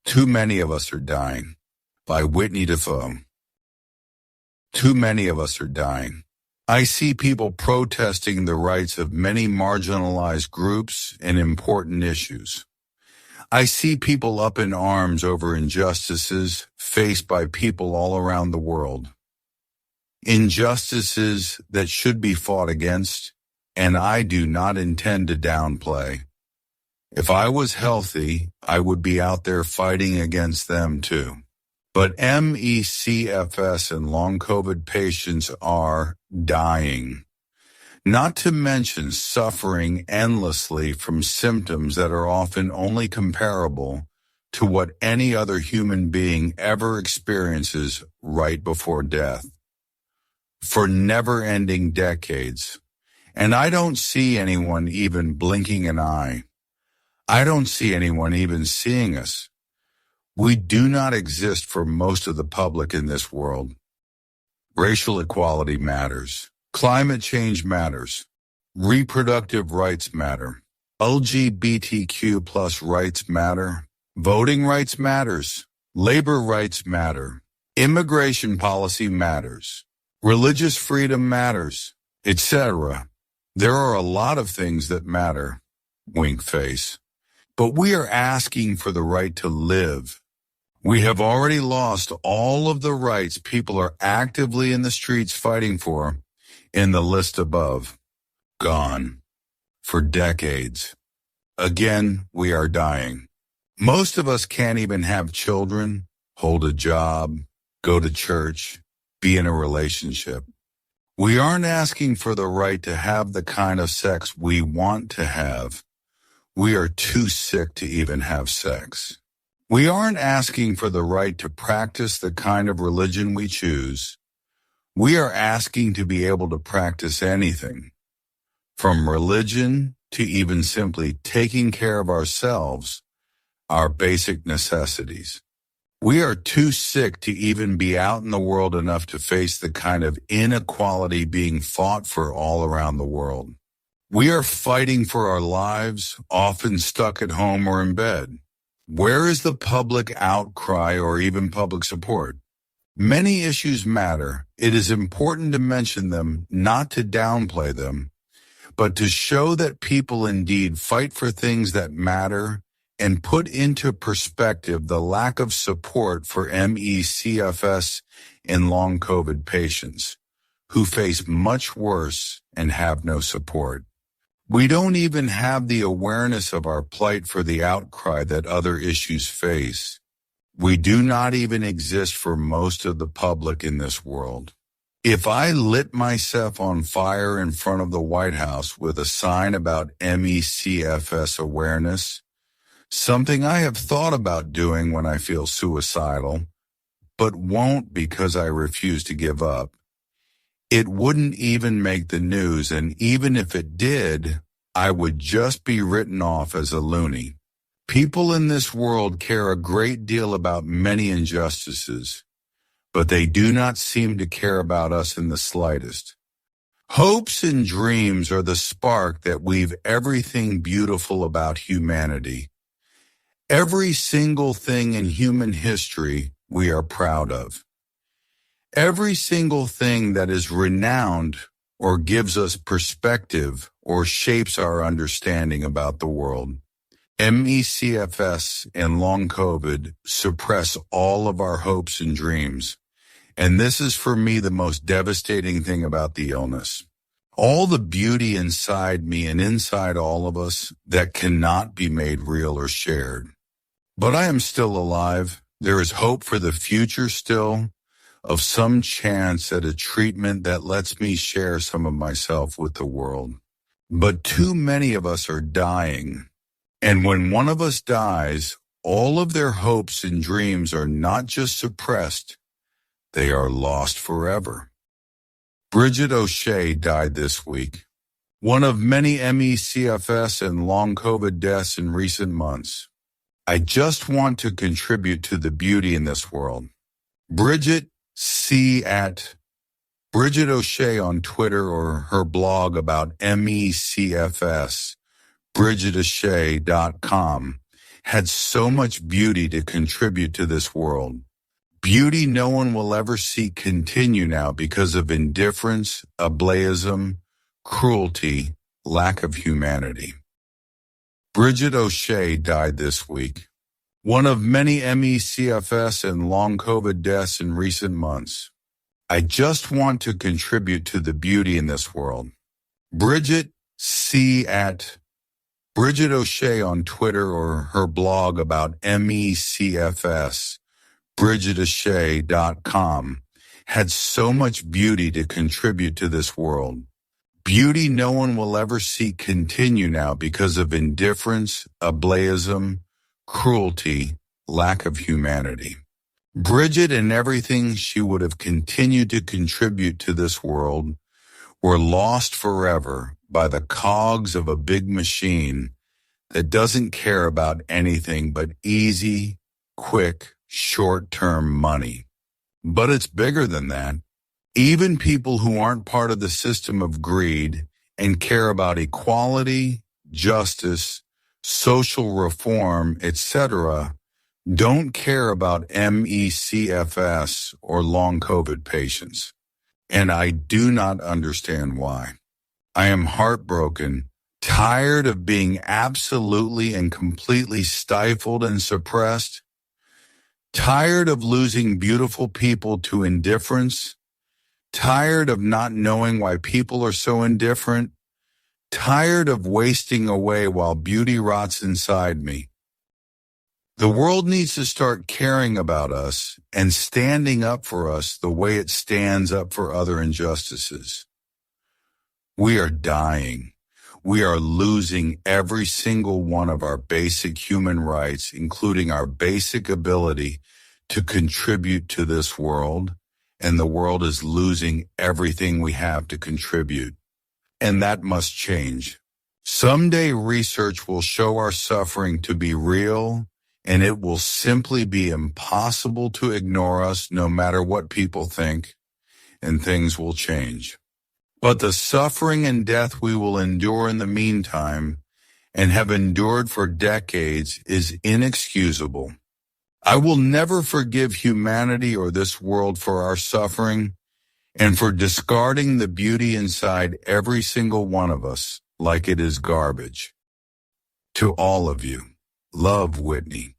Too Many of Us Are Dying by Whitney Defoe. Too many of us are dying. I see people protesting the rights of many marginalized groups and important issues. I see people up in arms over injustices faced by people all around the world. Injustices that should be fought against, and I do not intend to downplay. If I was healthy, I would be out there fighting against them too. But MECFS and long COVID patients are dying, not to mention suffering endlessly from symptoms that are often only comparable to what any other human being ever experiences right before death, for never-ending decades. And I don't see anyone even blinking an eye. I don't see anyone even seeing us. We do not exist for most of the public in this world. Racial equality matters. Climate change matters. Reproductive rights matter. LGBTQ plus rights matter. Voting rights matters. Labor rights matter. Immigration policy matters. Religious freedom matters, etc. There are a lot of things that matter, wink face. But we are asking for the right to live. We have already lost all of the rights people are actively in the streets fighting for in the list above. Gone. For decades. Again, we are dying. Most of us can't even have children, hold a job, go to church, be in a relationship. We aren't asking for the right to have the kind of sex we want to have. We are too sick to even have sex. We aren't asking for the right to practice the kind of religion we choose. We are asking to be able to practice anything, from religion to even simply taking care of ourselves, our basic necessities. We are too sick to even be out in the world enough to face the kind of inequality being fought for all around the world. We are fighting for our lives, often stuck at home or in bed. Where is the public outcry or even public support? Many issues matter. It is important to mention them, not to downplay them, but to show that people indeed fight for things that matter and put into perspective the lack of support for MECFS and long COVID patients who face much worse and have no support. We don't even have the awareness of our plight for the outcry that other issues face. We do not even exist for most of the public in this world. If I lit myself on fire in front of the White House with a sign about MECFS awareness, something I have thought about doing when I feel suicidal, but won't because I refuse to give up, it wouldn't even make the news, and even if it did, I would just be written off as a loony. People in this world care a great deal about many injustices, but they do not seem to care about us in the slightest. Hopes and dreams are the spark that weave everything beautiful about humanity. Every single thing in human history we are proud of. Every single thing that is renowned or gives us perspective or shapes our understanding about the world. MECFS and long COVID suppress all of our hopes and dreams. And this is for me the most devastating thing about the illness. All the beauty inside me and inside all of us that cannot be made real or shared. But I am still alive. There is hope for the future still, of some chance at a treatment that lets me share some of myself with the world. But too many of us are dying. And when one of us dies, all of their hopes and dreams are not just suppressed, they are lost forever. Bridget O'Shea died this week, one of many MECFS and long COVID deaths in recent months. I just want to contribute to the beauty in this world. Bridget, see at Bridget O'Shea on Twitter or her blog about MECFS, bridgetocshea.com, had so much beauty to contribute to this world. Beauty no one will ever see continue now because of indifference, ableism, cruelty, lack of humanity. Bridget O'Shea died this week. One of many ME/CFS and long COVID deaths in recent months. I just want to contribute to the beauty in this world. Bridget, see at Bridget O'Shea on Twitter or her blog about ME/CFS, BridgetO'Shea.com, had so much beauty to contribute to this world. Beauty no one will ever see continue now because of indifference, ableism, cruelty, lack of humanity. Bridget and everything she would have continued to contribute to this world were lost forever by the cogs of a big machine that doesn't care about anything but easy, quick, short-term money. But it's bigger than that. Even people who aren't part of the system of greed and care about equality, justice, social reform, etc., don't care about ME/CFS or long COVID patients. And I do not understand why. I am heartbroken, tired of being absolutely and completely stifled and suppressed, tired of losing beautiful people to indifference, tired of not knowing why people are so indifferent, tired of wasting away while beauty rots inside me. The world needs to start caring about us and standing up for us the way it stands up for other injustices. We are dying. We are losing every single one of our basic human rights, including our basic ability to contribute to this world, and the world is losing everything we have to contribute. And that must change. Someday research will show our suffering to be real, and it will simply be impossible to ignore us no matter what people think, and things will change. But the suffering and death we will endure in the meantime, and have endured for decades, is inexcusable. I will never forgive humanity or this world for our suffering, and for discarding the beauty inside every single one of us like it is garbage. To all of you, love, Whitney.